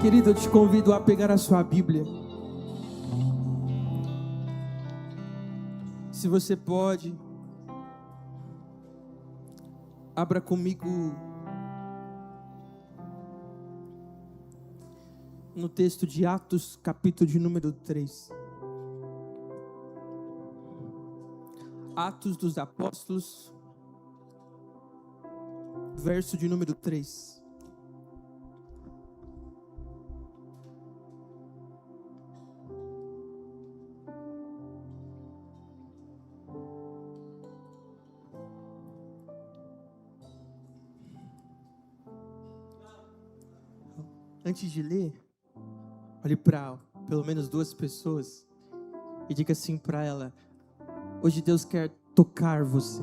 Querido, eu te convido a pegar a sua Bíblia. Se você pode, abra comigo no texto de Atos, capítulo de número 3. Atos dos Apóstolos, verso de número 3. Antes de ler, olhe para pelo menos duas pessoas e diga assim para ela: hoje Deus quer tocar você.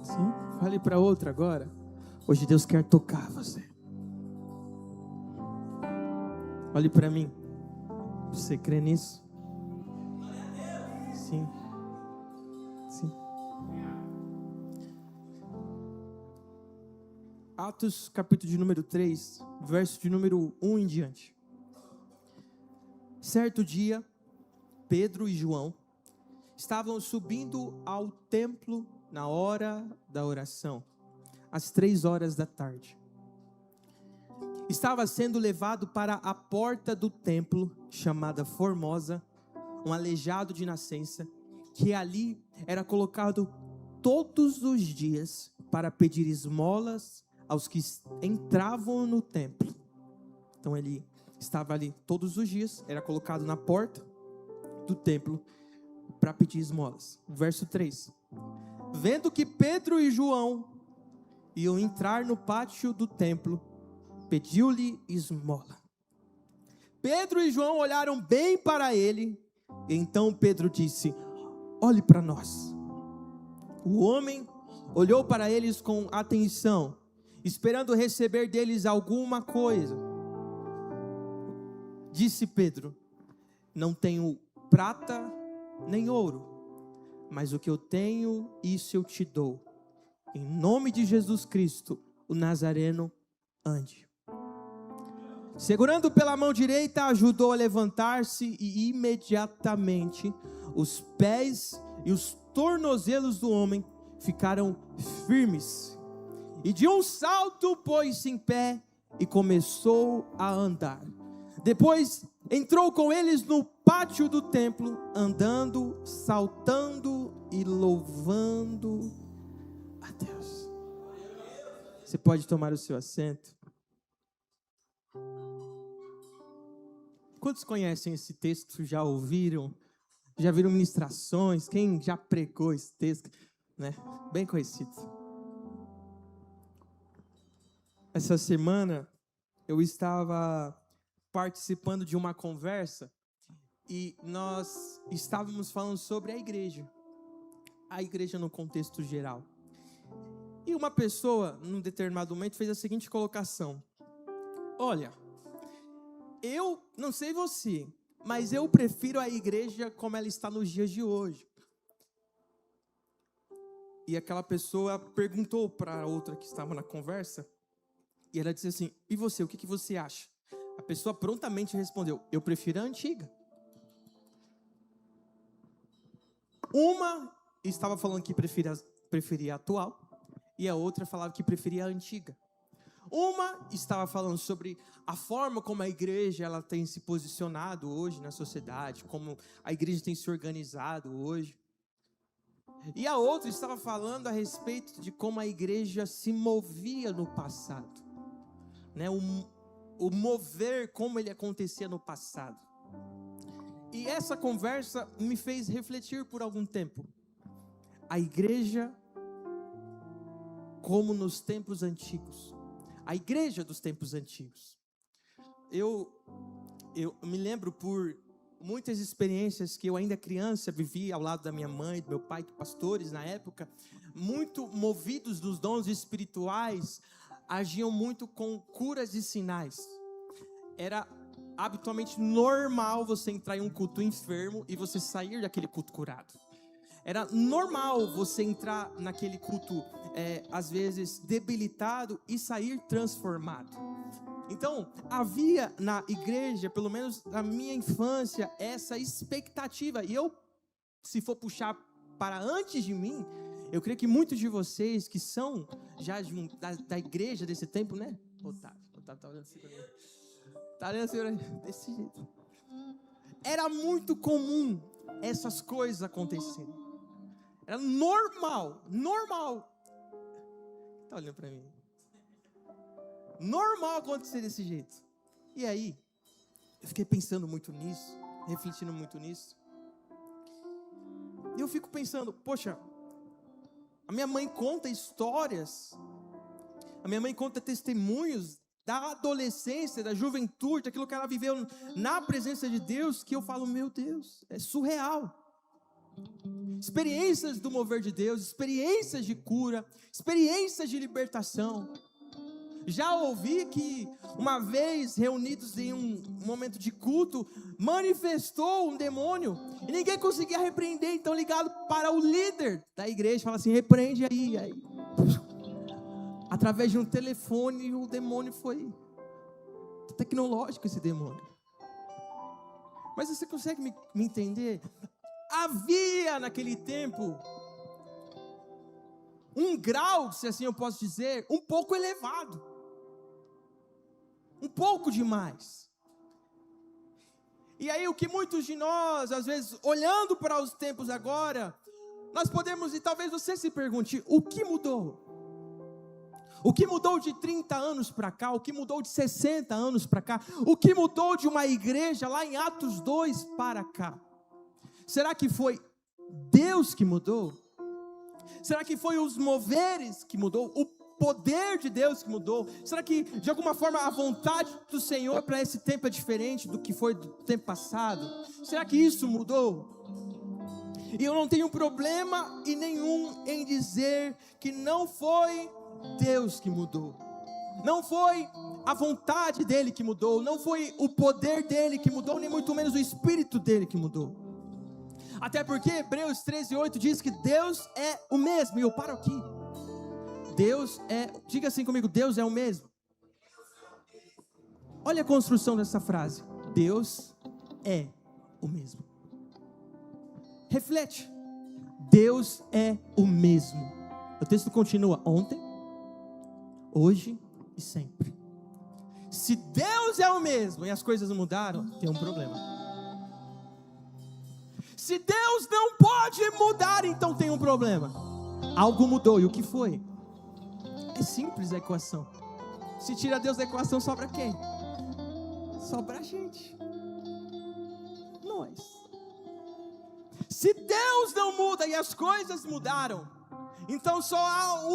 Sim? Fale para outra agora: hoje Deus quer tocar você. Olhe para mim. Você crê nisso? Sim. Sim. Atos, capítulo de número 3, verso de número 1 em diante. Certo dia, Pedro e João estavam subindo ao templo na hora da oração, às 3 horas da tarde. Estava sendo levado para a porta do templo, chamada Formosa, um aleijado de nascença, que ali era colocado todos os dias para pedir esmolas aos que entravam no templo. Então ele estava ali todos os dias, era colocado na porta do templo para pedir esmolas. Verso 3. Vendo que Pedro e João iam entrar no pátio do templo, pediu-lhe esmola. Pedro e João olharam bem para ele, e então Pedro disse: olhe para nós. O homem olhou para eles com atenção, esperando receber deles alguma coisa. Disse Pedro: não tenho prata nem ouro, mas o que eu tenho, isso eu te dou. Em nome de Jesus Cristo, o Nazareno, ande. Segurando pela mão direita, ajudou a levantar-se, e imediatamente os pés e os tornozelos do homem ficaram firmes. E de um salto pôs-se em pé e começou a andar. Depois entrou com eles no pátio do templo, andando, saltando e louvando a Deus. Você pode tomar o seu assento. Quantos conhecem esse texto? Já ouviram? Já viram ministrações? Quem já pregou esse texto? Né? Bem conhecido. Essa semana eu estava participando de uma conversa e nós estávamos falando sobre a igreja no contexto geral. E uma pessoa, num determinado momento, fez a seguinte colocação: olha, eu não sei você, mas eu prefiro a igreja como ela está nos dias de hoje. E aquela pessoa perguntou para a outra que estava na conversa, e ela disse assim: e você, o que você acha? A pessoa prontamente respondeu: eu prefiro a antiga. Uma estava falando que preferia a atual, e a outra falava que preferia a antiga. Uma estava falando sobre a forma como a igreja ela tem se posicionado hoje na sociedade, como a igreja tem se organizado hoje. E a outra estava falando a respeito de como a igreja se movia no passado, né? O mover, como ele acontecia no passado. E essa conversa me fez refletir por algum tempo. A igreja como nos tempos antigos. A igreja dos tempos antigos. Eu me lembro por muitas experiências que eu ainda criança vivi ao lado da minha mãe, do meu pai, pastores na época, muito movidos dos dons espirituais, agiam muito com curas e sinais. Era habitualmente normal você entrar em um culto enfermo e você sair daquele culto curado. Era normal você entrar naquele culto, às vezes, debilitado e sair transformado. Então, havia na igreja, pelo menos na minha infância, essa expectativa. E eu, se for puxar para antes de mim, eu creio que muitos de vocês que são já da igreja desse tempo, né? Otávio tá olhando assim pra mim. Tá olhando assim pra mim, desse jeito. Era muito comum essas coisas acontecerem. Era normal. Tá olhando pra mim. Normal acontecer desse jeito. E aí, eu fiquei pensando muito nisso, refletindo muito nisso. E eu fico pensando, poxa, a minha mãe conta histórias, a minha mãe conta testemunhos da adolescência, da juventude, daquilo que ela viveu na presença de Deus, que eu falo, meu Deus, é surreal. Experiências do mover de Deus, experiências de cura, experiências de libertação. Já ouvi que uma vez reunidos em um momento de culto, manifestou um demônio e ninguém conseguia repreender, então ligado para o líder da igreja, fala assim, repreende aí. Através de um telefone o demônio foi tecnológico, esse demônio. Mas você consegue me entender? Havia naquele tempo um grau, se assim eu posso dizer, um pouco elevado. Um pouco demais. E aí o que muitos de nós, às vezes, olhando para os tempos agora, nós podemos, e talvez você se pergunte, o que mudou? O que mudou de 30 anos para cá? O que mudou de 60 anos para cá? O que mudou de uma igreja lá em Atos 2 para cá? Será que foi Deus que mudou? Será que foi os moveres que mudou? O poder de Deus que mudou? Será que de alguma forma a vontade do Senhor para esse tempo é diferente do que foi do tempo passado? Será que isso mudou? E eu não tenho problema nenhum em dizer que não foi Deus que mudou, não foi a vontade dele que mudou, não foi o poder dele que mudou, nem muito menos o Espírito dele que mudou. Até porque Hebreus 13:8 diz que Deus é o mesmo, e eu paro aqui. Deus é, diga assim comigo, Deus é o mesmo. Olha a construção dessa frase, Deus é o mesmo. Reflete, Deus é o mesmo. O texto continua, ontem, hoje e sempre. Se Deus é o mesmo e as coisas mudaram, tem um problema. Se Deus não pode mudar, então tem um problema. Algo mudou, e o que foi? É simples a equação. Se tira Deus da equação, sobra quem? Sobra a gente. Nós. Se Deus não muda e as coisas mudaram, então só há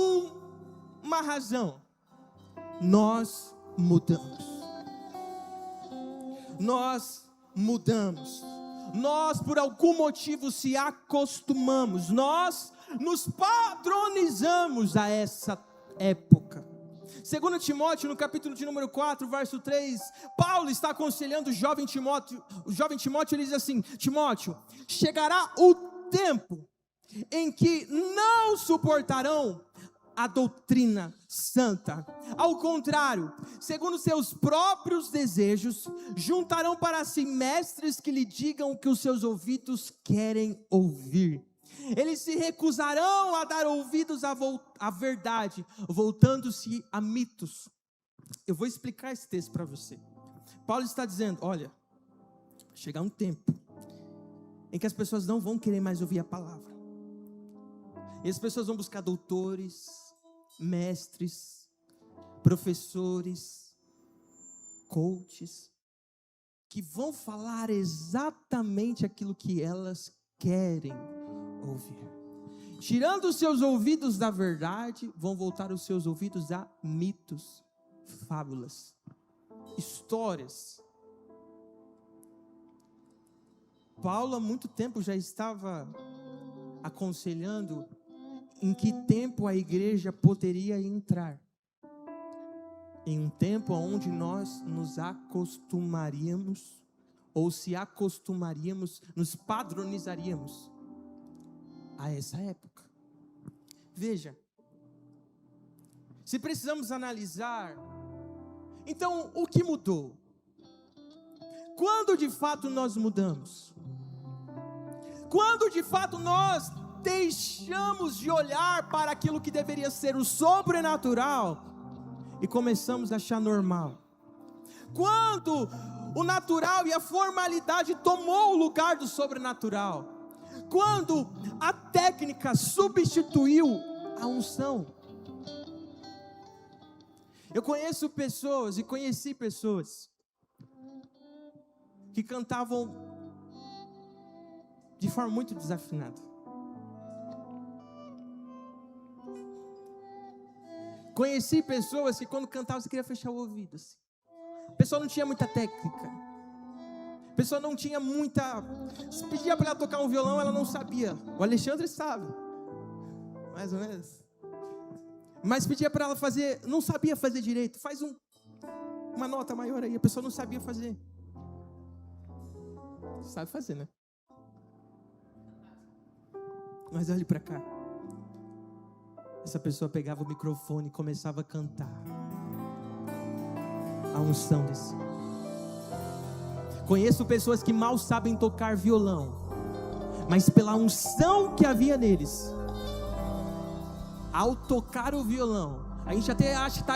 uma razão. Nós mudamos. Nós mudamos. Nós por algum motivo se acostumamos. Nós nos padronizamos a essa época. Segundo Timóteo, no capítulo de número 4, verso 3, Paulo está aconselhando o jovem Timóteo. O jovem Timóteo, ele diz assim, Timóteo, chegará o tempo em que não suportarão a doutrina santa. Ao contrário, segundo seus próprios desejos, juntarão para si mestres que lhe digam o que os seus ouvidos querem ouvir. Eles se recusarão a dar ouvidos à verdade, voltando-se a mitos. Eu vou explicar esse texto para você. Paulo está dizendo, olha, vai chegar um tempo em que as pessoas não vão querer mais ouvir a palavra. E as pessoas vão buscar doutores, mestres, professores, coaches, que vão falar exatamente aquilo que elas querem ouvir. Tirando os seus ouvidos da verdade, vão voltar os seus ouvidos a mitos, fábulas, histórias. Paulo há muito tempo já estava aconselhando em que tempo a igreja poderia entrar. Em um tempo onde nós nos acostumaríamos, ou se acostumaríamos, nos padronizaríamos a essa época. Veja, se precisamos analisar Então, o que mudou? Quando de fato nós mudamos? Quando de fato nós deixamos de olhar para aquilo que deveria ser o sobrenatural e começamos a achar normal? Quando o natural e a formalidade tomou o lugar do sobrenatural? Quando a técnica substituiu a unção? Eu conheço pessoas e conheci pessoas que cantavam de forma muito desafinada. Conheci pessoas que quando cantavam você queria fechar o ouvido assim. A pessoa não tinha muita técnica. A pessoa não tinha muita... Se pedia para ela tocar um violão, ela não sabia. O Alexandre sabe. Mais ou menos. Mas pedia para ela fazer... Não sabia fazer direito. Faz uma nota maior aí. A pessoa não sabia fazer. Sabe fazer, né? Mas olhe para cá. Essa pessoa pegava o microfone e começava a cantar. A unção desse. Conheço pessoas que mal sabem tocar violão, mas pela unção que havia neles, ao tocar o violão, a gente até acha que está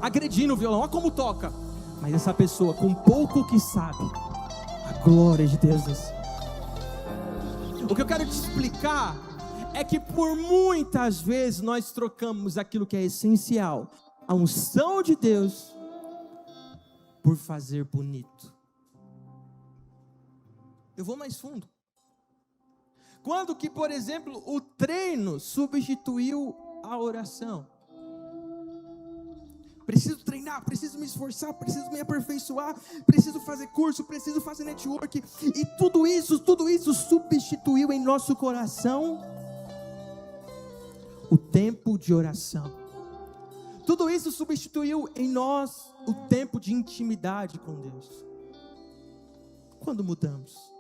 agredindo o violão, olha como toca. Mas essa pessoa, com pouco que sabe, a glória de Deus desce. O que eu quero te explicar é que por muitas vezes nós trocamos aquilo que é essencial, a unção de Deus, por fazer bonito. Eu vou mais fundo. Quando que, por exemplo, o treino substituiu a oração? Preciso treinar, preciso me esforçar, preciso me aperfeiçoar, preciso fazer curso, preciso fazer network. E tudo isso substituiu em nosso coração o tempo de oração. Tudo isso substituiu em nós o tempo de intimidade com Deus. Quando mudamos?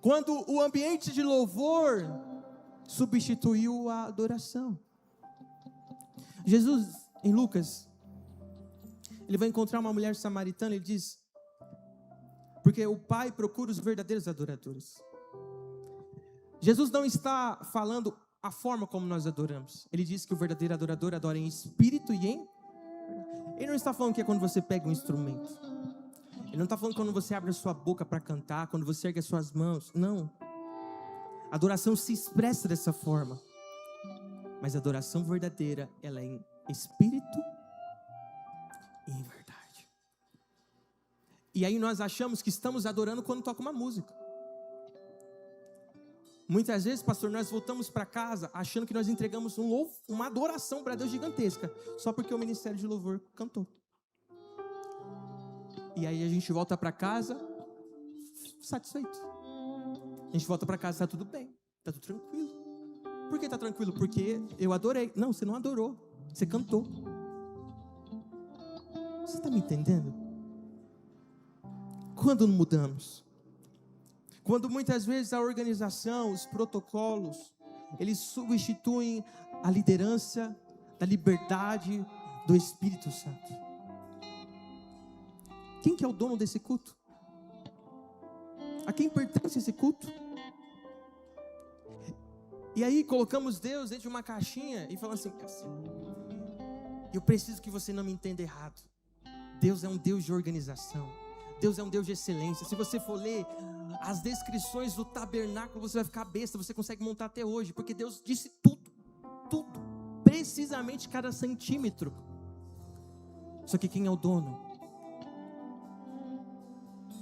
Quando o ambiente de louvor substituiu a adoração. Jesus, em Lucas, ele vai encontrar uma mulher samaritana, ele diz, porque o Pai procura os verdadeiros adoradores. Jesus não está falando a forma como nós adoramos. Ele diz que o verdadeiro adorador adora em espírito e em... Ele não está falando que é quando você pega um instrumento. Ele não está falando quando você abre a sua boca para cantar, quando você ergue as suas mãos. Não. A adoração se expressa dessa forma. Mas a adoração verdadeira, ela é em espírito e em verdade. E aí nós achamos que estamos adorando quando toca uma música. Muitas vezes, pastor, nós voltamos para casa achando que nós entregamos uma adoração para Deus gigantesca, só porque o ministério de louvor cantou. E aí a gente volta para casa satisfeito. A gente volta para casa, está tudo bem, está tudo tranquilo. Por que está tranquilo? Porque eu adorei. Não, você não adorou, você cantou. Você está me entendendo? Quando mudamos? Quando muitas vezes a organização, os protocolos, eles substituem a liderança da liberdade do Espírito Santo. Quem que é o dono desse culto? A quem pertence esse culto? E aí colocamos Deus dentro de uma caixinha e falamos assim, eu preciso que você não me entenda errado. Deus é um Deus de organização. Deus é um Deus de excelência. Se você for ler as descrições do tabernáculo, você vai ficar besta, você consegue montar até hoje, porque Deus disse tudo, precisamente cada centímetro. Só que quem é o dono?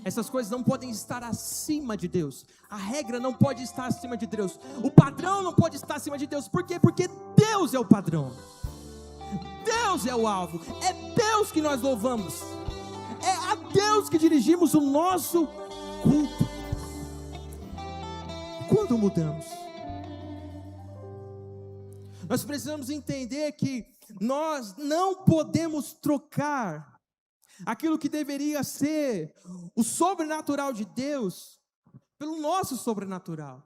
Essas coisas não podem estar acima de Deus. A regra não pode estar acima de Deus. O padrão não pode estar acima de Deus. Por quê? Porque Deus é o padrão. Deus é o alvo. É Deus que nós louvamos. É a Deus que dirigimos o nosso culto. Quando mudamos? Nós precisamos entender que nós não podemos trocar aquilo que deveria ser o sobrenatural de Deus pelo nosso sobrenatural.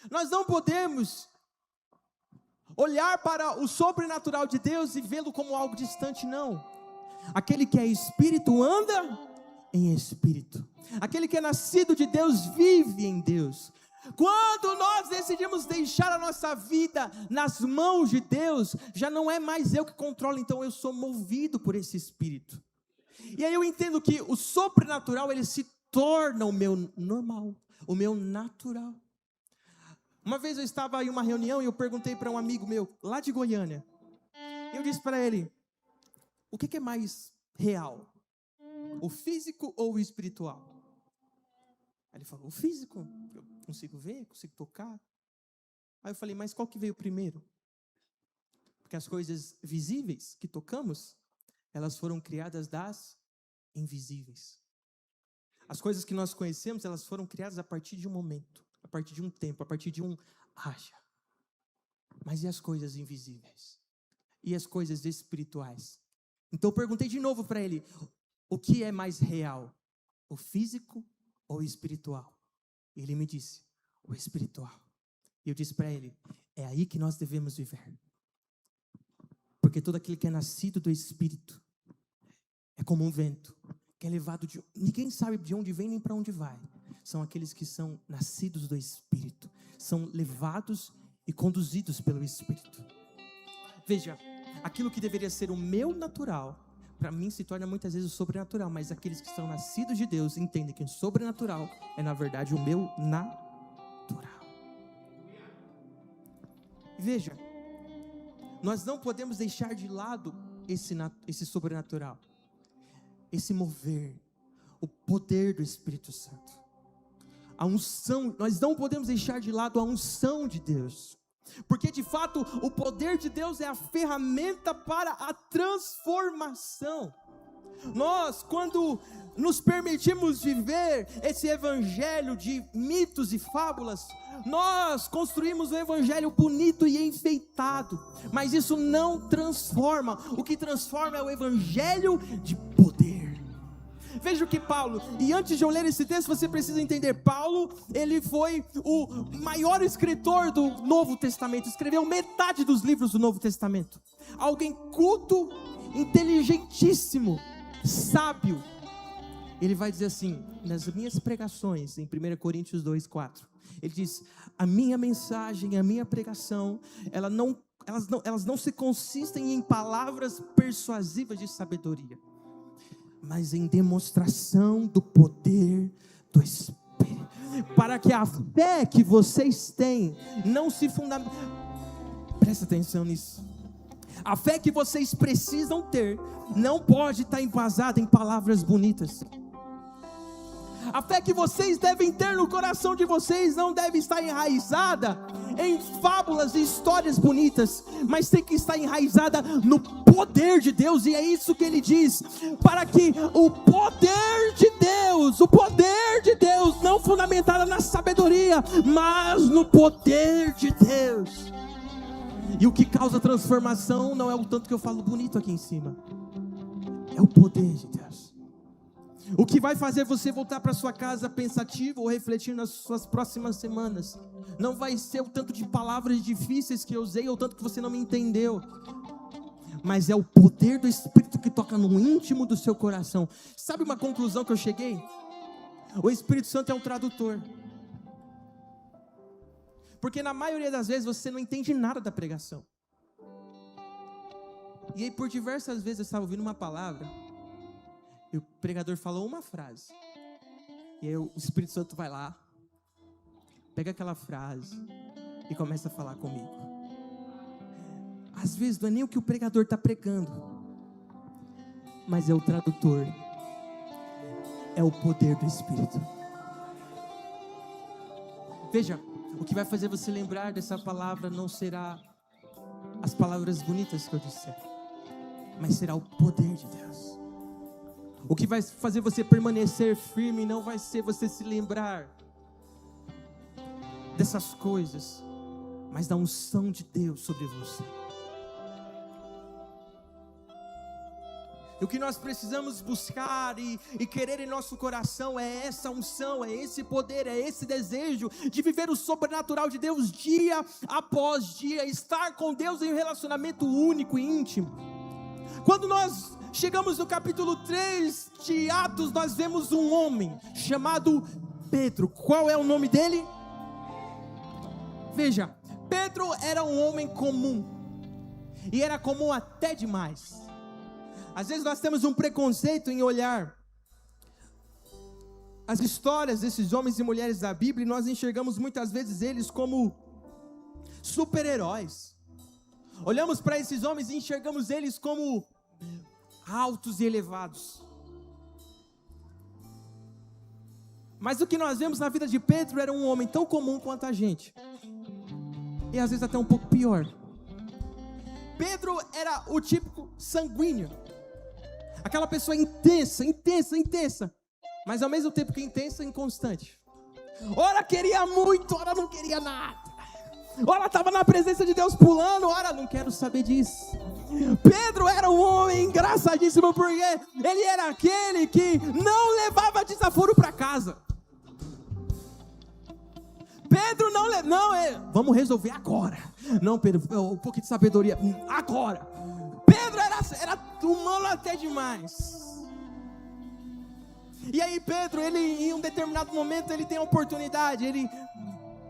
Nós não podemos olhar para o sobrenatural de Deus e vê-lo como algo distante, não. Aquele que é espírito anda em espírito. Aquele que é nascido de Deus vive em Deus. Quando nós decidimos deixar a nossa vida nas mãos de Deus, já não é mais eu que controlo, então eu sou movido por esse Espírito. E aí eu entendo que o sobrenatural, ele se torna o meu normal, o meu natural. Uma vez eu estava em uma reunião e eu perguntei para um amigo meu, lá de Goiânia. Eu disse para ele, o que é mais real? O físico ou o espiritual? Aí ele falou, o físico, eu consigo ver, consigo tocar. Aí eu falei, mas qual que veio primeiro? Porque as coisas visíveis que tocamos, elas foram criadas das invisíveis. As coisas que nós conhecemos, elas foram criadas a partir de um momento, a partir de um tempo, a partir de um haja. Mas e as coisas invisíveis? E as coisas espirituais? Então eu perguntei de novo para ele, o que é mais real? O físico ou o espiritual? E ele me disse, o espiritual. E eu disse para ele, é aí que nós devemos viver. Porque todo aquele que é nascido do Espírito é como um vento, que é levado de... Ninguém sabe de onde vem nem para onde vai. São aqueles que são nascidos do Espírito. São levados e conduzidos pelo Espírito. Veja, aquilo que deveria ser o meu natural, para mim se torna muitas vezes o sobrenatural. Mas aqueles que são nascidos de Deus entendem que o sobrenatural é na verdade o meu natural. Veja, nós não podemos deixar de lado esse sobrenatural, esse mover, o poder do Espírito Santo, a unção. Nós não podemos deixar de lado a unção de Deus, porque de fato o poder de Deus é a ferramenta para a transformação. Nós, quando nos permitimos viver esse evangelho de mitos e fábulas, nós construímos um evangelho bonito e enfeitado, mas isso não transforma. O que transforma é o evangelho de poder. Veja o que Paulo, e antes de eu ler esse texto, você precisa entender, Paulo, ele foi o maior escritor do Novo Testamento, escreveu metade dos livros do Novo Testamento, alguém culto, inteligentíssimo, sábio. Ele vai dizer assim, nas minhas pregações, em 1 Coríntios 2:4, ele diz, a minha mensagem, a minha pregação, elas não se consistem em palavras persuasivas de sabedoria, mas em demonstração do poder do Espírito, para que a fé que vocês têm não se fundamente... Presta atenção nisso. A fé que vocês precisam ter não pode estar embasada em palavras bonitas. A fé que vocês devem ter no coração de vocês não deve estar enraizada em fábulas e histórias bonitas, mas tem que estar enraizada no poder de Deus. E é isso que ele diz, para que o poder de Deus, não fundamentada na sabedoria, mas no poder de Deus. E o que causa transformação não é o tanto que eu falo bonito aqui em cima, é o poder de Deus. O que vai fazer você voltar para sua casa pensativo ou refletir nas suas próximas semanas não vai ser o tanto de palavras difíceis que eu usei ou o tanto que você não me entendeu, mas é o poder do Espírito que toca no íntimo do seu coração. Sabe uma conclusão que eu cheguei? O Espírito Santo é um tradutor, porque na maioria das vezes você não entende nada da pregação. E aí por diversas vezes eu estava ouvindo uma palavra e o pregador falou uma frase, e aí o Espírito Santo vai lá, pega aquela frase e começa a falar comigo. Às vezes não é nem o que o pregador está pregando, mas é o tradutor, é o poder do Espírito. Veja, o que vai fazer você lembrar dessa palavra não será as palavras bonitas que eu disser, mas será o poder de Deus. O que vai fazer você permanecer firme não vai ser você se lembrar dessas coisas, mas da unção de Deus sobre você. E o que nós precisamos buscar e querer em nosso coração é essa unção, é esse poder, é esse desejo de viver o sobrenatural de Deus dia após dia, estar com Deus em um relacionamento único e íntimo. Quando nós chegamos no capítulo 3 de Atos, nós vemos um homem chamado Pedro. Qual é o nome dele? Veja, Pedro era um homem comum, e era comum até demais. Às vezes nós temos um preconceito em olhar as histórias desses homens e mulheres da Bíblia, e nós enxergamos muitas vezes eles como super-heróis. Olhamos para esses homens e enxergamos eles como altos e elevados. Mas o que nós vemos na vida de Pedro era um homem tão comum quanto a gente, e às vezes até um pouco pior. Pedro era o típico sanguíneo, aquela pessoa intensa, mas ao mesmo tempo que intensa, inconstante. Ora queria muito, ora não queria nada. Ora estava na presença de Deus pulando, ora não quero saber disso. Pedro era um homem engraçadíssimo, porque ele era aquele que não levava desaforo para casa. Pedro vamos resolver agora. Não, Pedro, um pouquinho de sabedoria, agora. Pedro era humano até demais. E aí Pedro, ele em um determinado momento, ele tem a oportunidade, ele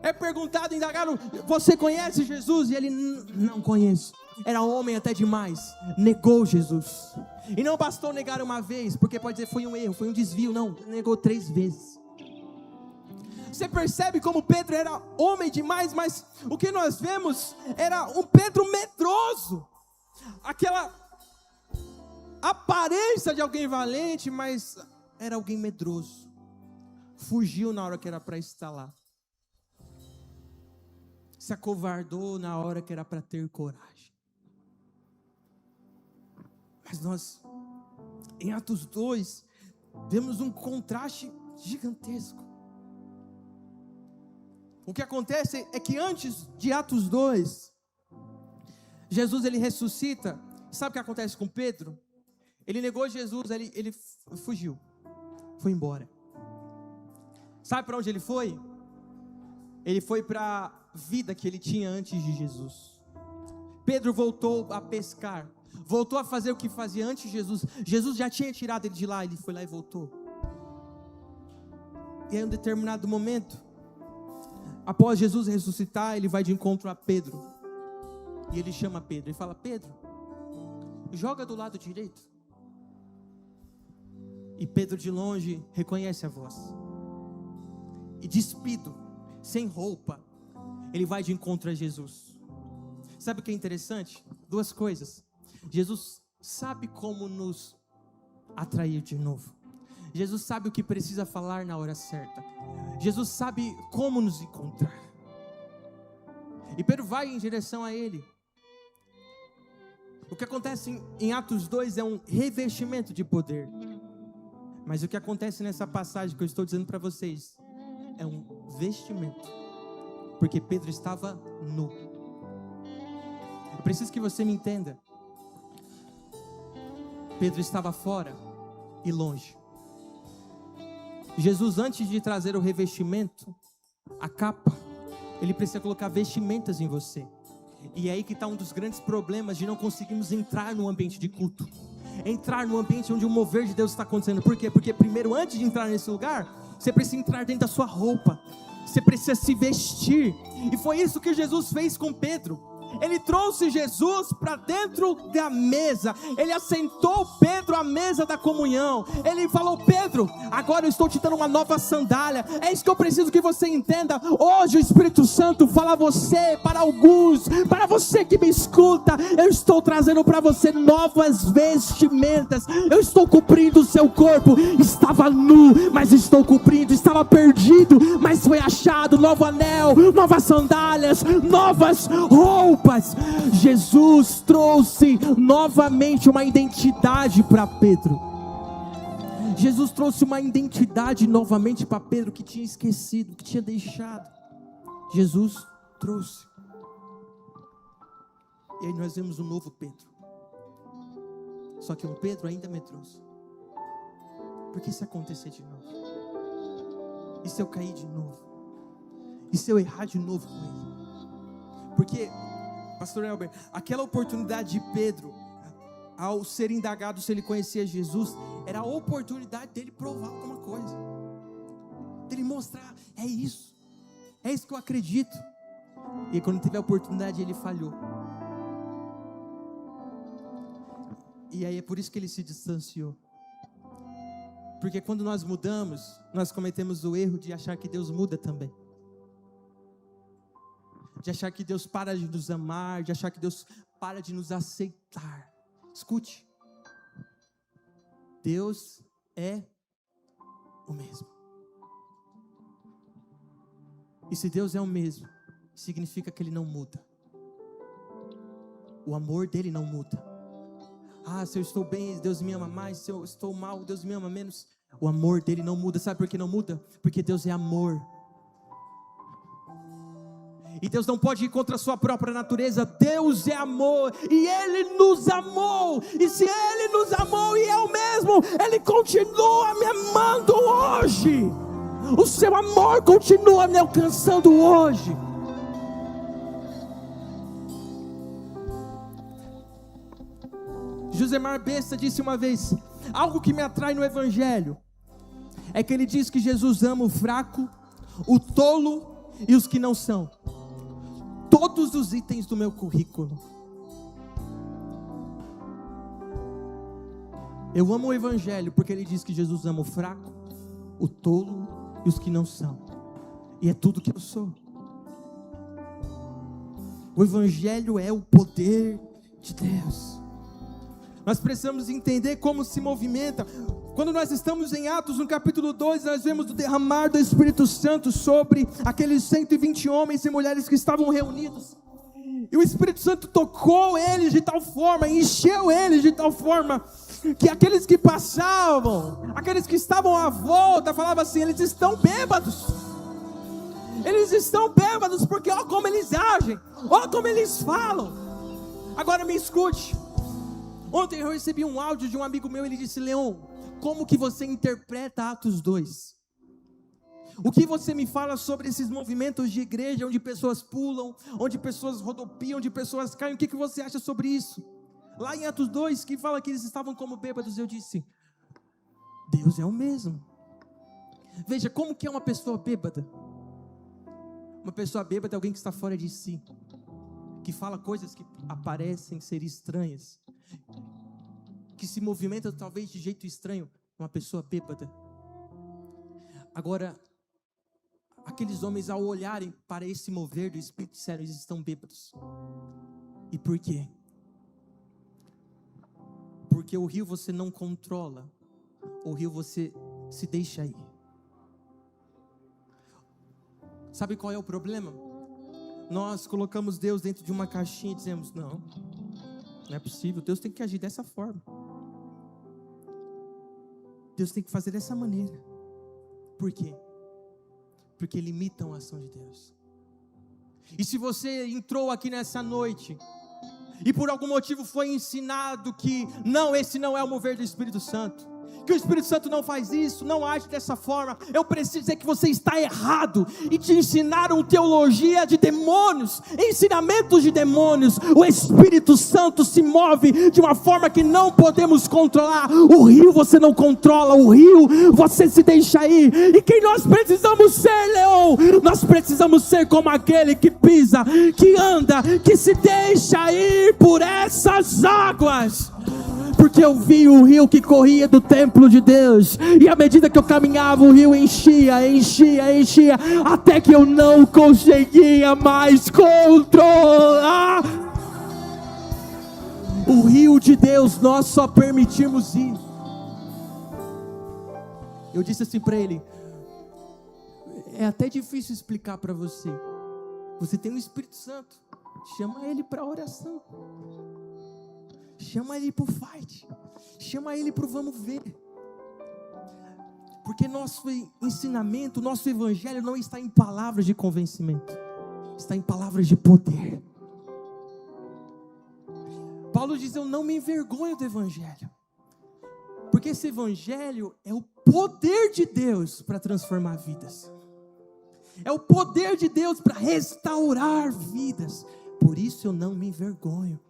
é perguntado, indagado, você conhece Jesus? E ele, não conheço. Era homem até demais, negou Jesus. E não bastou negar uma vez, porque pode dizer foi um erro, foi um desvio. Não, negou 3 vezes. Você percebe como Pedro era homem demais, mas o que nós vemos era um Pedro medroso. Aquela aparência de alguém valente, mas era alguém medroso. Fugiu na hora que era para estar lá. Se acovardou na hora que era para ter coragem. Mas nós, em Atos 2, vemos um contraste gigantesco. O que acontece é que antes de Atos 2, Jesus ele ressuscita. Sabe o que acontece com Pedro? Ele negou Jesus, ele fugiu, foi embora. Sabe para onde ele foi? Ele foi para a vida que ele tinha antes de Jesus. Pedro voltou a pescar, voltou a fazer o que fazia antes de Jesus. Jesus já tinha tirado ele de lá, ele foi lá e voltou. E em um determinado momento, após Jesus ressuscitar, ele vai de encontro a Pedro. E ele chama Pedro e fala: Pedro, joga do lado direito. E Pedro de longe reconhece a voz. E despido, sem roupa, ele vai de encontro a Jesus. Sabe o que é interessante? 2 coisas. Jesus sabe como nos atrair de novo. Jesus sabe o que precisa falar na hora certa. Jesus sabe como nos encontrar. E Pedro vai em direção a ele. O que acontece em Atos 2 é um revestimento de poder. Mas o que acontece nessa passagem que eu estou dizendo para vocês é um vestimento. Porque Pedro estava nu. Eu preciso que você me entenda. Pedro estava fora e longe. Jesus, antes de trazer o revestimento, a capa, ele precisa colocar vestimentas em você. E é aí que está um dos grandes problemas de não conseguirmos entrar no ambiente de culto. Entrar no ambiente onde o mover de Deus está acontecendo. Por quê? Porque primeiro, antes de entrar nesse lugar, você precisa entrar dentro da sua roupa. Você precisa se vestir. E foi isso que Jesus fez com Pedro. Ele trouxe Jesus para dentro da mesa. Ele assentou Pedro à mesa da comunhão. Ele falou: Pedro, agora eu estou te dando uma nova sandália. É isso que eu preciso que você entenda. Hoje o Espírito Santo fala a você, para alguns, para você que me escuta, eu estou trazendo para você novas vestimentas. Eu estou cobrindo o seu corpo. Estava nu, mas estou cobrindo. Estava perdido, mas foi achado. Novo anel, novas sandálias, novas roupas. Jesus trouxe novamente uma identidade para Pedro. Jesus trouxe uma identidade novamente para Pedro que tinha esquecido, que tinha deixado. Jesus trouxe. E aí nós vemos um novo Pedro. Só que um Pedro ainda medroso. Porque se acontecer de novo? E se eu cair de novo? E se eu errar de novo com ele? Porque, Pastor Elber, aquela oportunidade de Pedro, ao ser indagado se ele conhecia Jesus, era a oportunidade dele provar alguma coisa, dele mostrar, é isso que eu acredito. E quando teve a oportunidade, ele falhou. E aí é por isso que ele se distanciou. Porque quando nós mudamos, nós cometemos o erro de achar que Deus muda também. De achar que Deus para de nos amar, de achar que Deus para de nos aceitar. Escute. Deus é o mesmo. E se Deus é o mesmo, significa que Ele não muda. O amor dEle não muda. Ah, se eu estou bem, Deus me ama mais. Se eu estou mal, Deus me ama menos. O amor dEle não muda. Sabe por que não muda? Porque Deus é amor. E Deus não pode ir contra a sua própria natureza. Deus é amor, e Ele nos amou. E se Ele nos amou e é o mesmo, Ele continua me amando hoje. O seu amor continua me alcançando hoje. Josemar Besta disse uma vez: algo que me atrai no Evangelho é que ele diz que Jesus ama o fraco, o tolo e os que não são. Todos os itens do meu currículo. Eu amo o Evangelho porque ele diz que Jesus ama o fraco, o tolo e os que não são. E é tudo que eu sou. O Evangelho é o poder de Deus. Nós precisamos entender como se movimenta. Quando nós estamos em Atos, no capítulo 2, nós vemos o derramar do Espírito Santo sobre aqueles 120 homens e mulheres que estavam reunidos. E o Espírito Santo tocou eles de tal forma, encheu eles de tal forma, que aqueles que passavam, aqueles que estavam à volta, falavam assim: eles estão bêbados. Eles estão bêbados porque olha como eles agem, olha como eles falam. Agora me escute. Ontem eu recebi um áudio de um amigo meu, ele disse: Leon, como que você interpreta Atos 2? O que você me fala sobre esses movimentos de igreja, onde pessoas pulam, onde pessoas rodopiam, onde pessoas caem, o que você acha sobre isso? Lá em Atos 2, que fala que eles estavam como bêbados, eu disse: Deus é o mesmo. Veja, como que é uma pessoa bêbada? Uma pessoa bêbada é alguém que está fora de si, que fala coisas que parecem ser estranhas, que se movimenta talvez de jeito estranho. Uma pessoa bêbada. Agora, aqueles homens, ao olharem para esse mover do Espírito, disseram: eles estão bêbados. E por quê? Porque o rio você não controla, o rio você se deixa ir. Sabe qual é o problema? Nós colocamos Deus dentro de uma caixinha e dizemos: não é possível, Deus tem que agir dessa forma, Deus tem que fazer dessa maneira. Por quê? Porque limitam a ação de Deus. E se você entrou aqui nessa noite e por algum motivo foi ensinado que não, esse não é o mover do Espírito Santo, que o Espírito Santo não faz isso, não age dessa forma, eu preciso dizer que você está errado. E te ensinaram teologia de demônios, ensinamentos de demônios. O Espírito Santo se move de uma forma que não podemos controlar. O rio você não controla, o rio você se deixa ir. E quem nós precisamos ser, Leão? Nós precisamos ser como aquele que pisa, que anda, que se deixa ir por essas águas. Porque eu vi o rio que corria do templo de Deus, e à medida que eu caminhava, o rio enchia, até que eu não conseguia mais controlar. O rio de Deus, nós só permitimos ir. Eu disse assim para ele: é até difícil explicar para você. Você tem o Espírito Santo, chama ele para oração. Chama ele para o fight. Chama ele para o vamos ver. Porque nosso ensinamento, nosso evangelho não está em palavras de convencimento, está em palavras de poder. Paulo diz: eu não me envergonho do evangelho, porque esse evangelho é o poder de Deus para transformar vidas. É o poder de Deus para restaurar vidas. Por isso eu não me envergonho.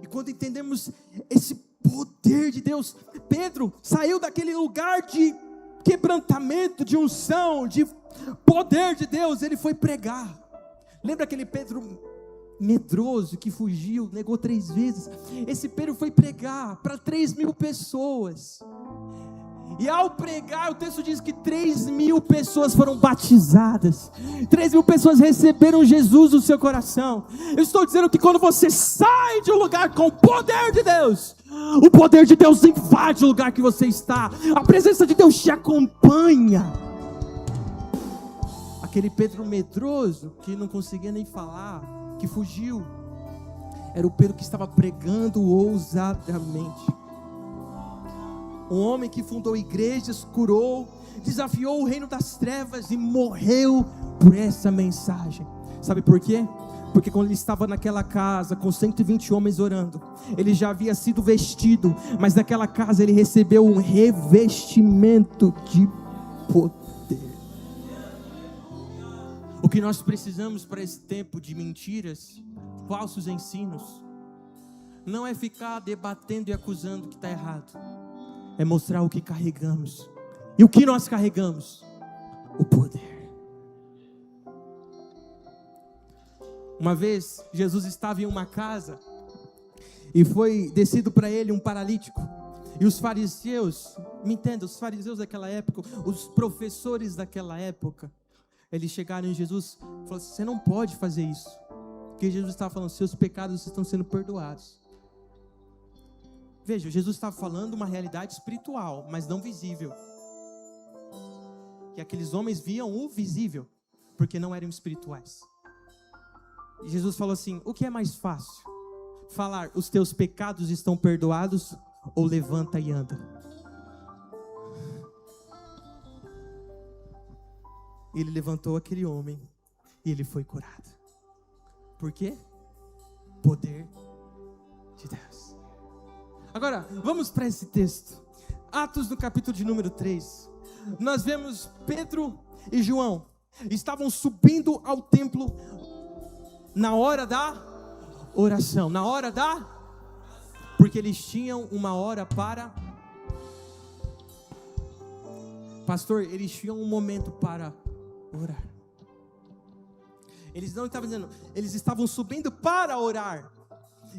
E quando entendemos esse poder de Deus, Pedro saiu daquele lugar de quebrantamento, de unção, de poder de Deus, ele foi pregar. Lembra aquele Pedro medroso que fugiu, negou 3 vezes? Esse Pedro foi pregar para 3.000 pessoas. E ao pregar, o texto diz que 3.000 pessoas foram batizadas. 3.000 pessoas receberam Jesus no seu coração. Eu estou dizendo que quando você sai de um lugar com o poder de Deus, o poder de Deus invade o lugar que você está. A presença de Deus te acompanha. Aquele Pedro medroso, que não conseguia nem falar, que fugiu, era o Pedro que estava pregando ousadamente. Um homem que fundou igrejas, curou, desafiou o reino das trevas e morreu por essa mensagem. Sabe por quê? Porque quando ele estava naquela casa com 120 homens orando, ele já havia sido vestido, mas naquela casa ele recebeu um revestimento de poder. O que nós precisamos para esse tempo de mentiras, falsos ensinos, não é ficar debatendo e acusando que está errado. É mostrar o que carregamos. E o que nós carregamos? O poder. Uma vez, Jesus estava em uma casa e foi descido para ele um paralítico. E os fariseus, me entenda, os fariseus daquela época, os professores daquela época, eles chegaram em Jesus e falaram assim: você não pode fazer isso. Porque Jesus estava falando: seus pecados estão sendo perdoados. Veja, Jesus estava falando uma realidade espiritual, mas não visível. E aqueles homens viam o visível, porque não eram espirituais. E Jesus falou assim: o que é mais fácil? Falar, os teus pecados estão perdoados, ou levanta e anda? Ele levantou aquele homem e ele foi curado. Por quê? Poder de Deus. Agora, vamos para esse texto. Atos no capítulo de número 3. Nós vemos Pedro e João. Estavam subindo ao templo na hora da oração. Na hora da... Porque eles tinham uma hora para... Pastor, eles tinham um momento para orar. Eles não estavam dizendo... Eles estavam subindo para orar.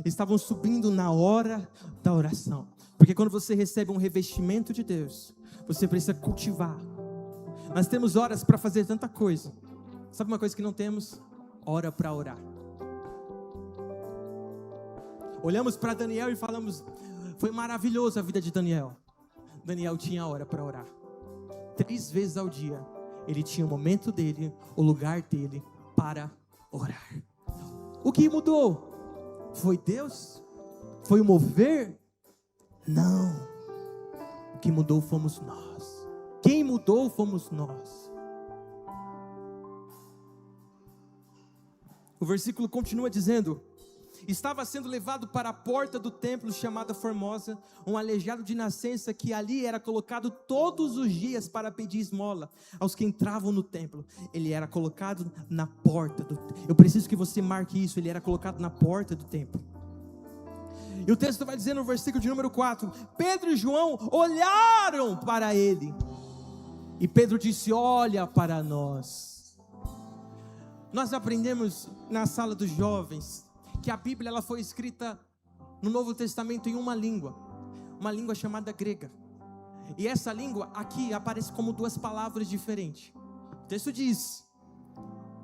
Estavam subindo na hora da oração. Porque quando você recebe um revestimento de Deus, você precisa cultivar. Nós temos horas para fazer tanta coisa. Sabe uma coisa que não temos? Hora para orar. Olhamos para Daniel e falamos: foi maravilhoso a vida de Daniel. Daniel tinha hora para orar. 3 vezes ao dia ele tinha o momento dele, o lugar dele para orar. O que mudou? Foi Deus? Foi o mover? Não. O que mudou fomos nós. Quem mudou fomos nós. O versículo continua dizendo: estava sendo levado para a porta do templo chamada Formosa, um aleijado de nascença que ali era colocado todos os dias para pedir esmola aos que entravam no templo. Ele era colocado na porta do templo. Eu preciso que você marque isso. Ele era colocado na porta do templo. E o texto vai dizer no versículo de número 4: Pedro e João olharam para ele. E Pedro disse: olha para nós. Nós aprendemos na sala dos jovens que a Bíblia ela foi escrita no Novo Testamento em uma língua chamada grega. E essa língua aqui aparece como 2 palavras diferentes. O texto diz: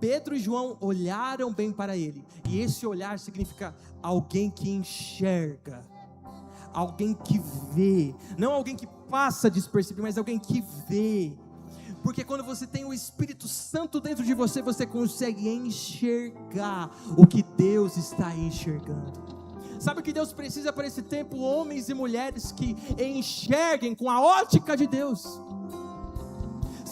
Pedro e João olharam bem para ele. E esse olhar significa alguém que enxerga, alguém que vê, não alguém que passa despercebido, mas alguém que vê. Porque quando você tem o Espírito Santo dentro de você, você consegue enxergar o que Deus está enxergando. Sabe o que Deus precisa para esse tempo? Homens e mulheres que enxerguem com a ótica de Deus.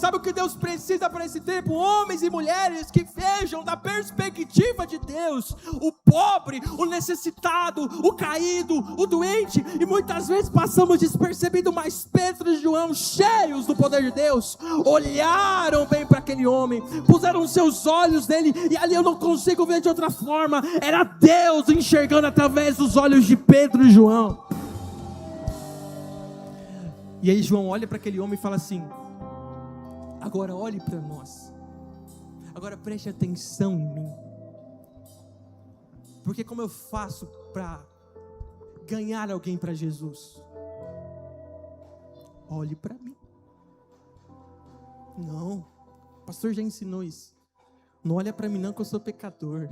Sabe o que Deus precisa para esse tempo? Homens e mulheres que vejam da perspectiva de Deus o pobre, o necessitado, o caído, o doente. E muitas vezes passamos despercebido, mas Pedro e João, cheios do poder de Deus, olharam bem para aquele homem, puseram seus olhos nele, e ali eu não consigo ver de outra forma, era Deus enxergando através dos olhos de Pedro e João. E aí João olha para aquele homem e fala assim: agora olhe para nós, agora preste atenção em mim, porque como eu faço para ganhar alguém para Jesus? Olhe para mim. Não, o pastor já ensinou isso. Não olha para mim não que eu sou pecador,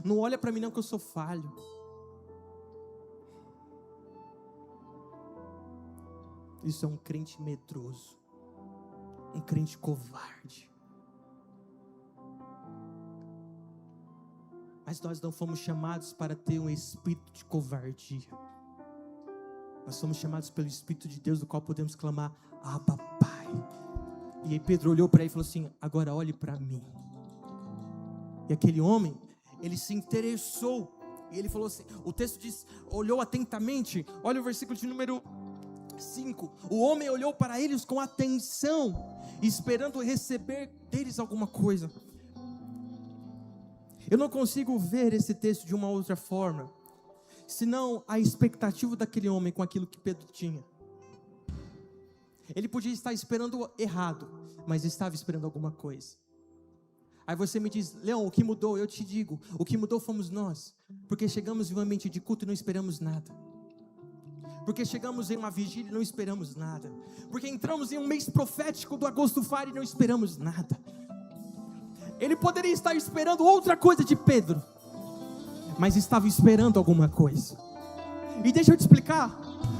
não olha para mim não que eu sou falho. Isso é um crente medroso, um crente covarde. Mas nós não fomos chamados para ter um espírito de covardia. Nós somos chamados pelo Espírito de Deus, do qual podemos clamar: Abba, Pai. E aí Pedro olhou para ele e falou assim: agora olhe para mim. E aquele homem, ele se interessou. E ele falou assim, o texto diz, olhou atentamente. Olha o versículo de número 5. O homem olhou para eles com atenção, esperando receber deles alguma coisa. Eu não consigo ver esse texto de uma outra forma, senão a expectativa daquele homem com aquilo que Pedro tinha. Ele podia estar esperando errado, mas estava esperando alguma coisa. Aí você me diz: Leão, o que mudou? Eu te digo, o que mudou fomos nós, porque chegamos em um ambiente de culto e não esperamos nada, porque chegamos em uma vigília e não esperamos nada, porque entramos em um mês profético do Agosto Fire e não esperamos nada. Ele poderia estar esperando outra coisa de Pedro, mas estava esperando alguma coisa. E deixa eu te explicar,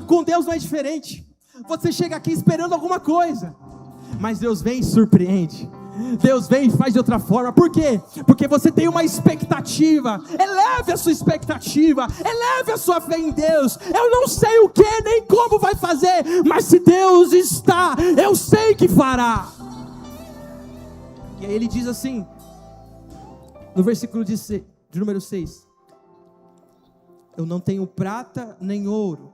com Deus não é diferente. Você chega aqui esperando alguma coisa, mas Deus vem e surpreende. Deus vem e faz de outra forma. Por quê? Porque você tem uma expectativa. Eleve a sua expectativa, eleve a sua fé em Deus. Eu não sei o que nem como vai fazer, mas se Deus está, eu sei que fará. E aí ele diz assim, no versículo de número 6: eu não tenho prata nem ouro,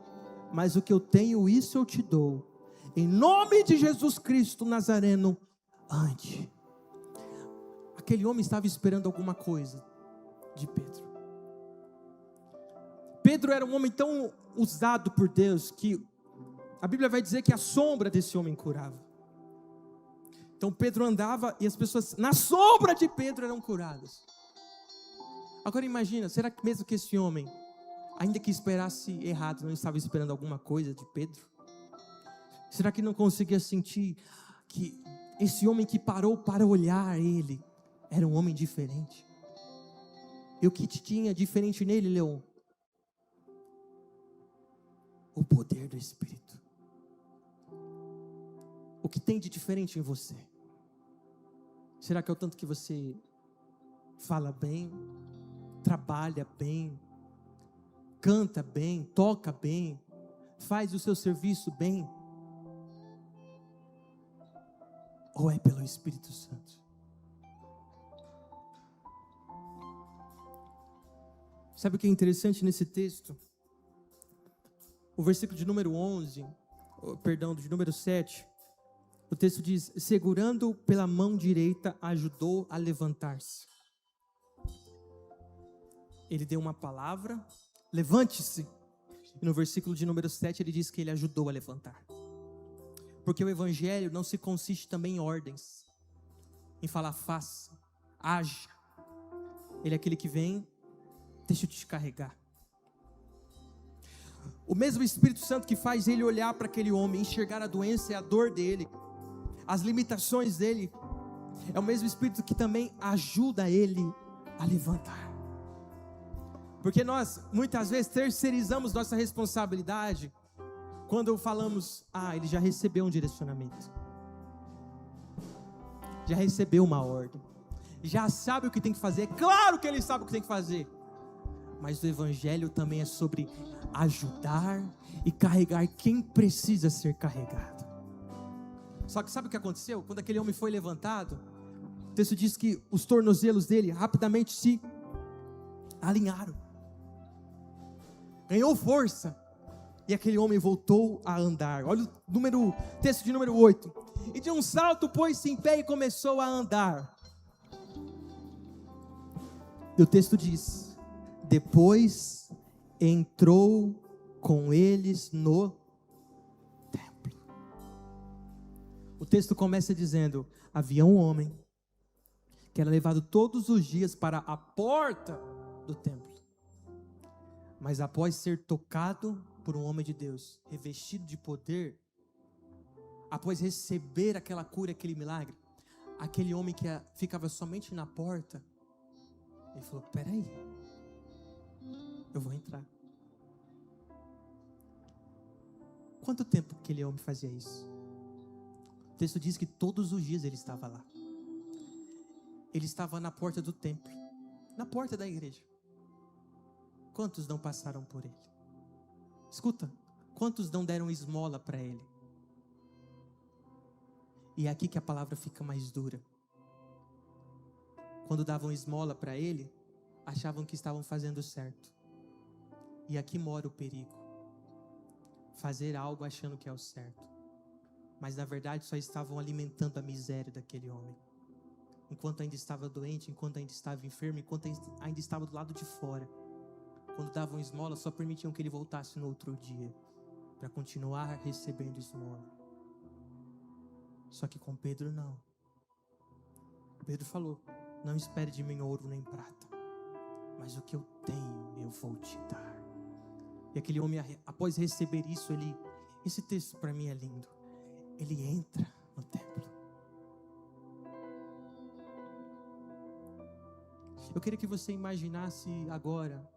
mas o que eu tenho, isso eu te dou. Em nome de Jesus Cristo Nazareno, ande. Aquele homem estava esperando alguma coisa de Pedro. Pedro era um homem tão usado por Deus que a Bíblia vai dizer que a sombra desse homem curava. Então Pedro andava e as pessoas na sombra de Pedro eram curadas. Agora imagina, será que mesmo que esse homem, ainda que esperasse errado, não estava esperando alguma coisa de Pedro? Será que não conseguia sentir que esse homem que parou para olhar ele era um homem diferente? E o que tinha diferente nele, Leon? O poder do Espírito. O que tem de diferente em você? Será que é o tanto que você fala bem, trabalha bem, canta bem, toca bem, faz o seu serviço bem? Ou é pelo Espírito Santo? Sabe o que é interessante nesse texto? O versículo de número de número 7, o texto diz: segurando pela mão direita, ajudou a levantar-se. Ele deu uma palavra, levante-se. E no versículo de número 7 ele diz que ele ajudou a levantar. Porque o evangelho não se consiste também em ordens, em falar faça, haja. Ele é aquele que vem, deixa eu te carregar. O mesmo Espírito Santo que faz ele olhar para aquele homem, enxergar a doença e a dor dele, as limitações dele, é o mesmo Espírito que também ajuda ele a levantar. Porque nós muitas vezes terceirizamos nossa responsabilidade quando falamos: ele já recebeu um direcionamento, já recebeu uma ordem, já sabe o que tem que fazer. Claro que ele sabe o que tem que fazer, mas o evangelho também é sobre ajudar e carregar quem precisa ser carregado. Só que sabe o que aconteceu? Quando aquele homem foi levantado, o texto diz que os tornozelos dele rapidamente se alinharam. Ganhou força. E aquele homem voltou a andar. Olha o texto de número 8. E de um salto pôs-se em pé e começou a andar. E o texto diz: depois entrou com eles no templo. O texto começa dizendo: havia um homem que era levado todos os dias para a porta do templo. Mas após ser tocado por um homem de Deus, revestido de poder, após receber aquela cura, aquele milagre, aquele homem que ficava somente na porta, ele falou: peraí, eu vou entrar. Quanto tempo aquele homem fazia isso? O texto diz que todos os dias ele estava lá. Ele estava na porta do templo, na porta da igreja. Quantos não passaram por ele? Escuta, quantos não deram esmola para ele? E é aqui que a palavra fica mais dura. Quando davam esmola para ele, achavam que estavam fazendo certo. E aqui mora o perigo. Fazer algo achando que é o certo. Mas na verdade só estavam alimentando a miséria daquele homem. Enquanto ainda estava doente, enquanto ainda estava enfermo, enquanto ainda estava do lado de fora. Quando davam esmola, só permitiam que ele voltasse no outro dia, para continuar recebendo esmola. Só que com Pedro não. Pedro falou: não espere de mim ouro nem prata, mas o que eu tenho eu vou te dar. E aquele homem, após receber isso, esse texto para mim é lindo. Ele entra no templo. Eu queria que você imaginasse agora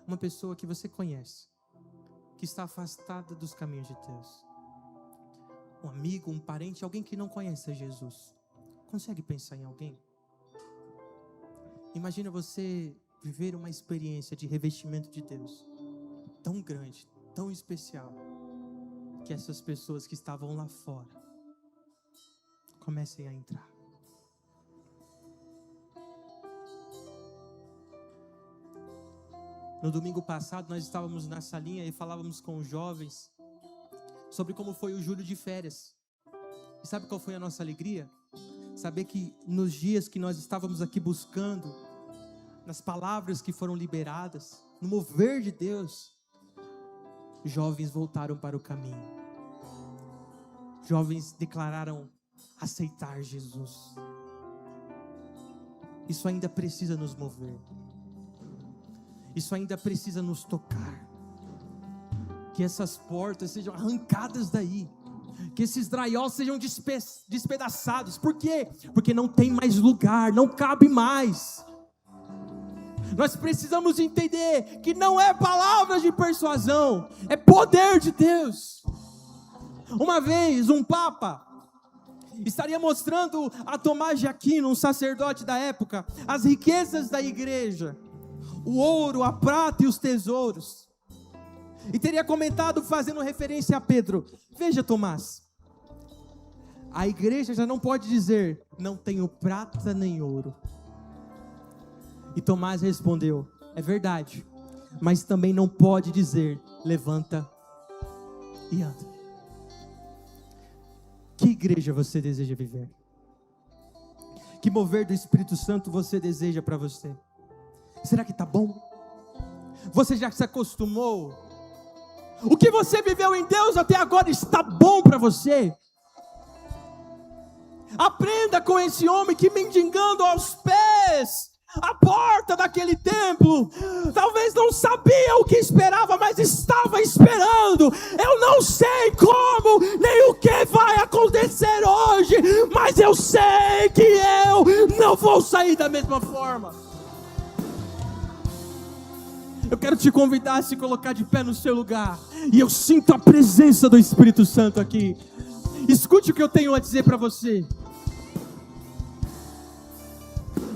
uma pessoa que você conhece, que está afastada dos caminhos de Deus. Um amigo, um parente, alguém que não conhece Jesus. Consegue pensar em alguém? Imagina você viver uma experiência de revestimento de Deus tão grande, tão especial, que essas pessoas que estavam lá fora comecem a entrar. No domingo passado nós estávamos na salinha e falávamos com os jovens sobre como foi o julho de férias. E sabe qual foi a nossa alegria? Saber que nos dias que nós estávamos aqui buscando, nas palavras que foram liberadas, no mover de Deus, jovens voltaram para o caminho. Jovens declararam aceitar Jesus. Isso ainda precisa nos mover. Isso ainda precisa nos tocar. Que essas portas sejam arrancadas daí. Que esses drywalls sejam despedaçados. Por quê? Porque não tem mais lugar, não cabe mais. Nós precisamos entender que não é palavras de persuasão, é poder de Deus. Uma vez um papa estaria mostrando a Tomás de Aquino, um sacerdote da época, as riquezas da igreja, o ouro, a prata e os tesouros. E teria comentado, fazendo referência a Pedro: veja, Tomás, a igreja já não pode dizer, não tenho prata nem ouro. E Tomás respondeu: é verdade, mas também não pode dizer, levanta e anda. Que igreja você deseja viver? Que mover do Espírito Santo você deseja para você? Será que está bom? Você já se acostumou? O que você viveu em Deus até agora está bom para você? Aprenda com esse homem que, mendigando aos pés a porta daquele templo, talvez não sabia o que esperava, mas estava esperando. Eu não sei como, nem o que vai acontecer hoje, mas eu sei que eu não vou sair da mesma forma. Eu quero te convidar a se colocar de pé no seu lugar, e eu sinto a presença do Espírito Santo aqui. Escute o que eu tenho a dizer para você.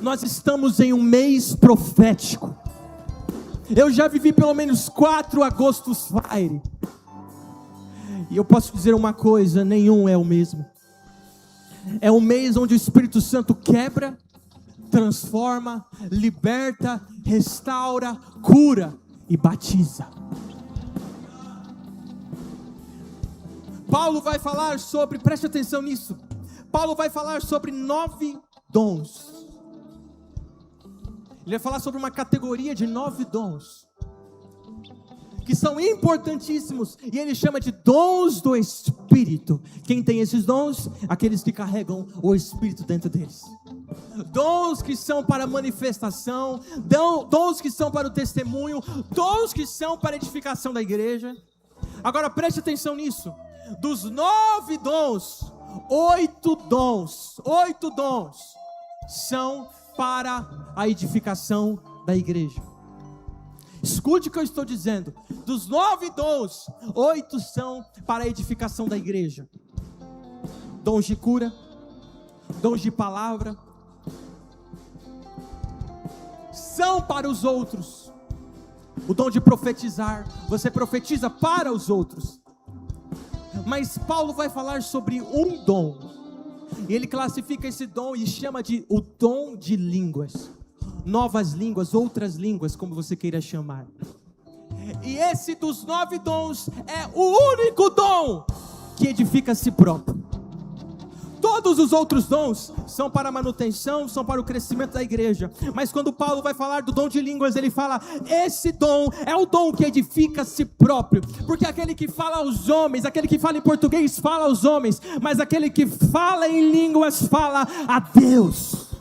Nós estamos em um mês profético. Eu já vivi pelo menos 4 agostos fire. E eu posso dizer uma coisa: nenhum é o mesmo. é um mês onde o Espírito Santo quebra, transforma, liberta, restaura, cura e batiza. Paulo vai falar sobre, preste atenção nisso, Paulo vai falar sobre 9 dons. Ele vai falar sobre uma categoria de 9 dons, que são importantíssimos, e ele chama de dons do Espírito. Quem tem esses dons? Aqueles que carregam o Espírito dentro deles. Dons que são para manifestação, dons que são para o testemunho, dons que são para a edificação da igreja. Agora preste atenção nisso, dos 9 dons, 8 dons são para a edificação da igreja. Escute o que eu estou dizendo, dos 9 dons, 8 são para a edificação da igreja. Dons de cura, dons de palavra, são para os outros. O dom de profetizar, você profetiza para os outros. Mas Paulo vai falar sobre um dom, e ele classifica esse dom e chama de o dom de línguas. Novas línguas, outras línguas, como você queira chamar. E esse dos 9 dons é o único dom que edifica a si próprio. Todos os outros dons são para a manutenção, são para o crescimento da igreja. Mas quando Paulo vai falar do dom de línguas, ele fala, esse dom é o dom que edifica a si próprio. Porque aquele que fala aos homens, aquele que fala em português, fala aos homens. Mas aquele que fala em línguas, fala a Deus.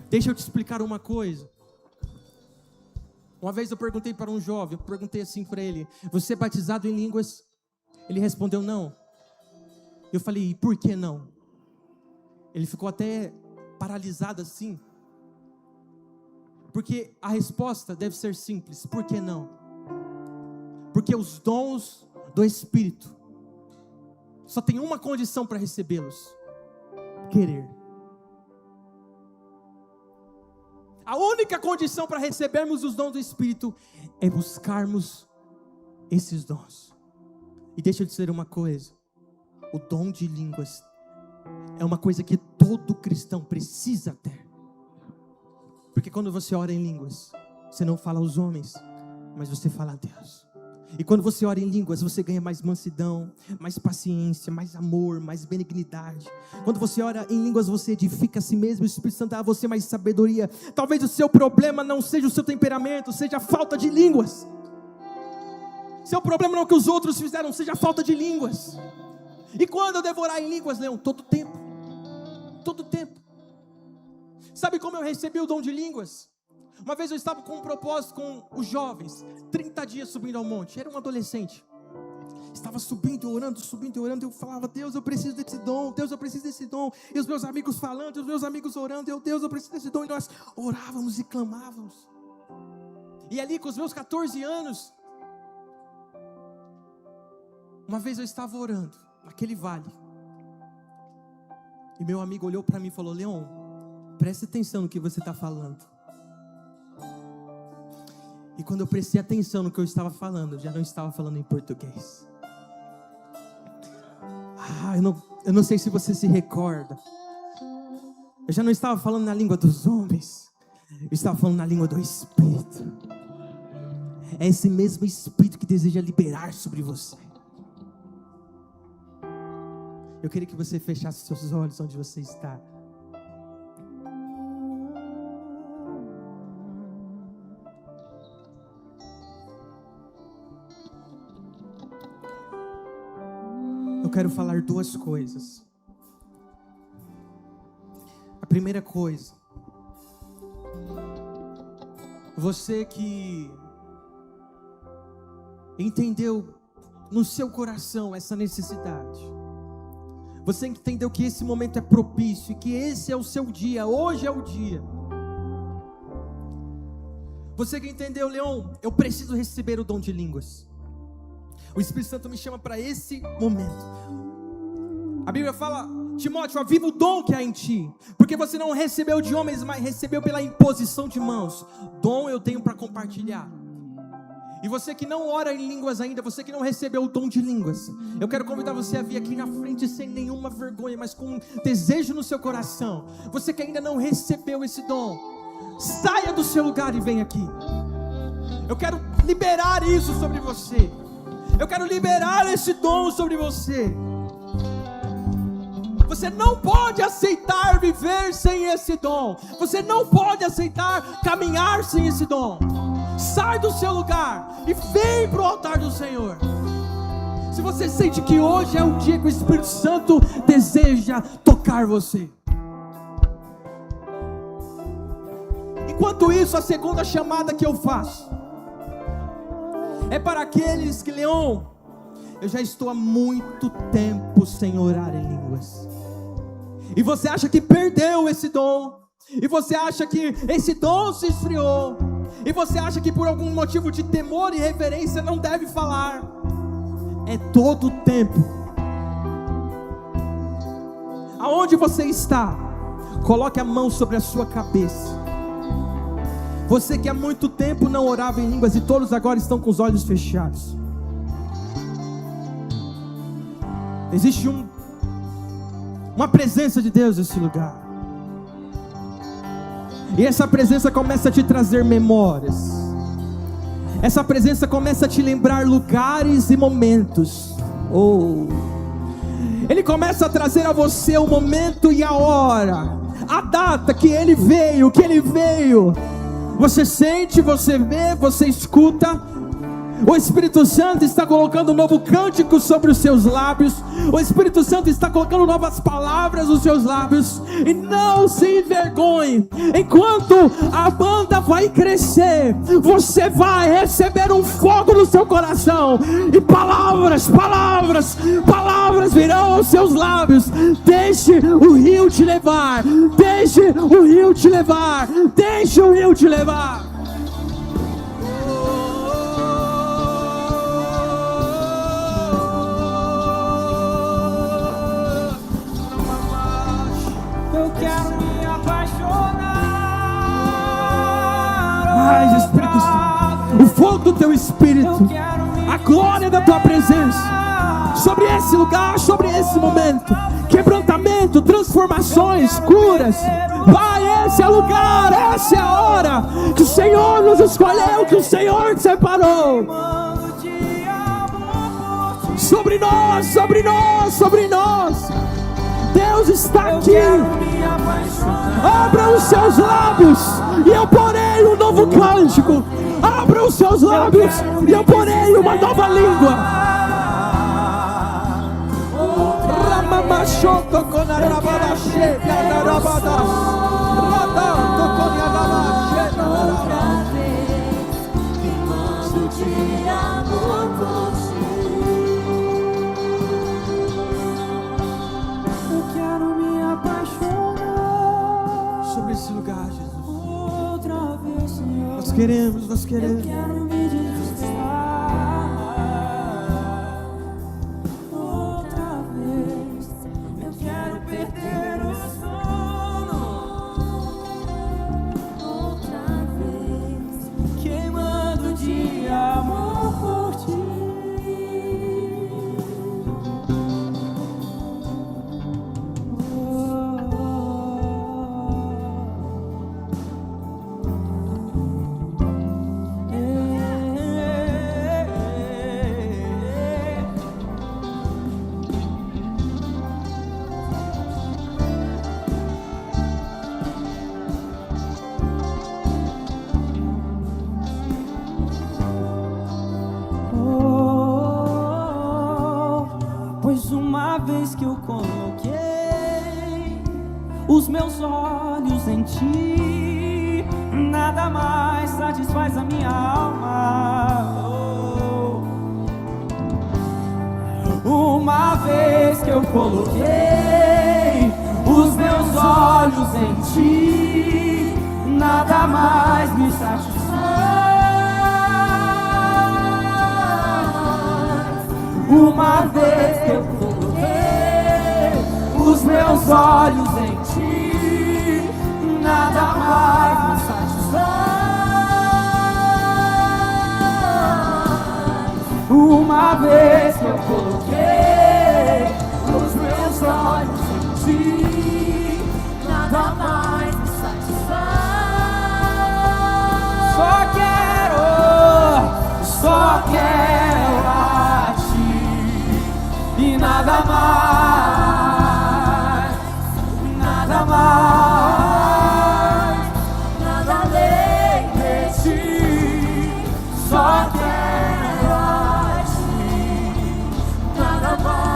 Deixa eu te explicar uma coisa. Uma vez eu perguntei para um jovem, eu perguntei assim para ele, você é batizado em línguas? Ele respondeu não. Eu falei, e por que não? Ele ficou até paralisado assim. Porque a resposta deve ser simples, por que não? Porque os dons do Espírito só tem uma condição para recebê-los: querer. A única condição para recebermos os dons do Espírito é buscarmos esses dons. E deixa eu dizer uma coisa, o dom de línguas é uma coisa que todo cristão precisa ter. Porque quando você ora em línguas, você não fala aos homens, mas você fala a Deus. E quando você ora em línguas, você ganha mais mansidão, mais paciência, mais amor, mais benignidade. Quando você ora em línguas, você edifica a si mesmo, o Espírito Santo dá a você mais sabedoria. Talvez o seu problema não seja o seu temperamento, seja a falta de línguas. Seu problema não é o que os outros fizeram, seja a falta de línguas. E quando eu devo orar em línguas, Leão? Todo tempo. Todo tempo. Sabe como eu recebi o dom de línguas? Uma vez eu estava com um propósito com os jovens, 30 dias subindo ao monte, era um adolescente, estava subindo e orando, eu falava, Deus, eu preciso desse dom, Deus, eu preciso desse dom, e os meus amigos falando, e os meus amigos orando, Deus, eu preciso desse dom, e nós orávamos e clamávamos, e ali com os meus 14 anos, uma vez eu estava orando, naquele vale, e meu amigo olhou para mim e falou, Leon, preste atenção no que você está falando. E quando eu prestei atenção no que eu estava falando, eu já não estava falando em português. Eu não sei se você se recorda. Eu já não estava falando na língua dos homens. Eu estava falando na língua do Espírito. É esse mesmo Espírito que deseja liberar sobre você. Eu queria que você fechasse seus olhos onde você está. Eu quero falar 2 coisas. A primeira coisa, você que entendeu no seu coração essa necessidade, você entendeu que esse momento é propício e que esse é o seu dia, hoje é o dia. Você que entendeu, Leon, eu preciso receber o dom de línguas. O Espírito Santo me chama para esse momento. A Bíblia fala, Timóteo, aviva o dom que há em ti, porque você não recebeu de homens, mas recebeu pela imposição de mãos. Dom eu tenho para compartilhar. E você que não ora em línguas ainda, você que não recebeu o dom de línguas, eu quero convidar você a vir aqui na frente sem nenhuma vergonha, mas com um desejo no seu coração. Você que ainda não recebeu esse dom, saia do seu lugar e vem aqui. Eu quero liberar isso sobre você. Eu quero liberar esse dom sobre você. Você não pode aceitar viver sem esse dom. Você não pode aceitar caminhar sem esse dom. Sai do seu lugar e vem para o altar do Senhor. Se você sente que hoje é o dia que o Espírito Santo deseja tocar você. Enquanto isso, a segunda chamada que eu faço é para aqueles que, Leon, eu já estou há muito tempo sem orar em línguas. E você acha que perdeu esse dom. E você acha que esse dom se esfriou. E você acha que por algum motivo de temor e reverência não deve falar. É todo o tempo. Aonde você está, coloque a mão sobre a sua cabeça. Você que há muito tempo não orava em línguas e todos agora estão com os olhos fechados. Existe uma presença de Deus nesse lugar. E essa presença começa a te trazer memórias. Essa presença começa a te lembrar lugares e momentos. Ele começa a trazer a você o momento e a hora, a data que Ele veio, Você sente, você vê, você escuta. O Espírito Santo está colocando um novo cântico sobre os seus lábios. O Espírito Santo está colocando novas palavras nos seus lábios. E não se envergonhe. Enquanto a banda vai crescer, você vai receber um fogo no seu coração. E palavras virão aos seus lábios. Deixe o rio te levar. Deixe o rio te levar. Deixe o rio te levar. Mais Espírito Santo, o fogo do teu Espírito, a glória da tua presença sobre esse lugar, sobre esse momento. Quebrantamento, transformações, curas. Pai, esse é o lugar, essa é a hora que o Senhor nos escolheu, que o Senhor te separou. Sobre nós, sobre nós, sobre nós. Deus está aqui. Abra os seus lábios e eu porei um novo cântico. Abra os seus lábios e eu porei uma nova língua. Ramamachoto com a rabada cheia da rabada. Radando com a rabada sobre esse lugar, Jesus. Nós queremos. Eu quero me desgastar outra vez. Eu quero perder o sono outra vez, queimando de amor por ti. Uma vez que eu coloquei os meus olhos em ti, nada mais satisfaz a minha alma. Uma vez que eu coloquei os meus olhos em ti, nada mais me satisfaz. Uma vez que eu os meus olhos em ti, nada mais me satisfaz. última vez que eu coloquei os meus olhos em ti, nada mais me satisfaz. Só quero a ti e nada mais, nada mais, nada além de ti. Só quero a ti, nada mais,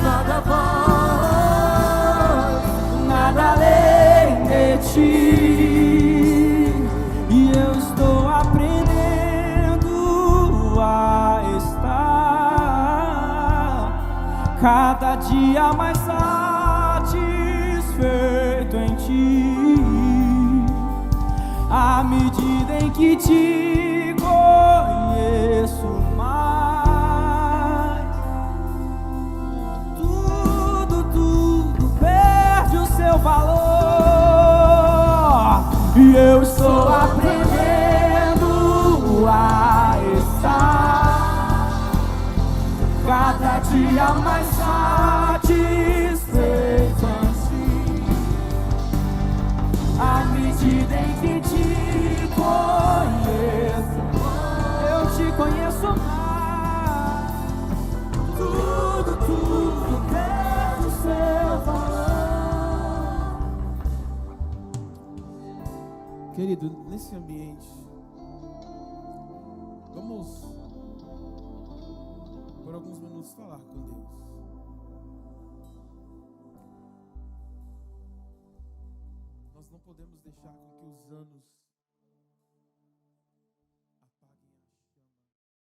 nada mais, nada além de ti. E eu estou aprendendo a estar cada dia mais satisfeito em ti, à medida em que te conheço mais. Tudo perde o seu valor, e eu estou aprendendo a estar cada dia mais satisfeito em ti, à medida em que te conheço, eu te conheço mais. Tudo perde o seu valor. Querido, nesse ambiente, vamos por alguns minutos falar com Deus. Nós não podemos deixar com que os anos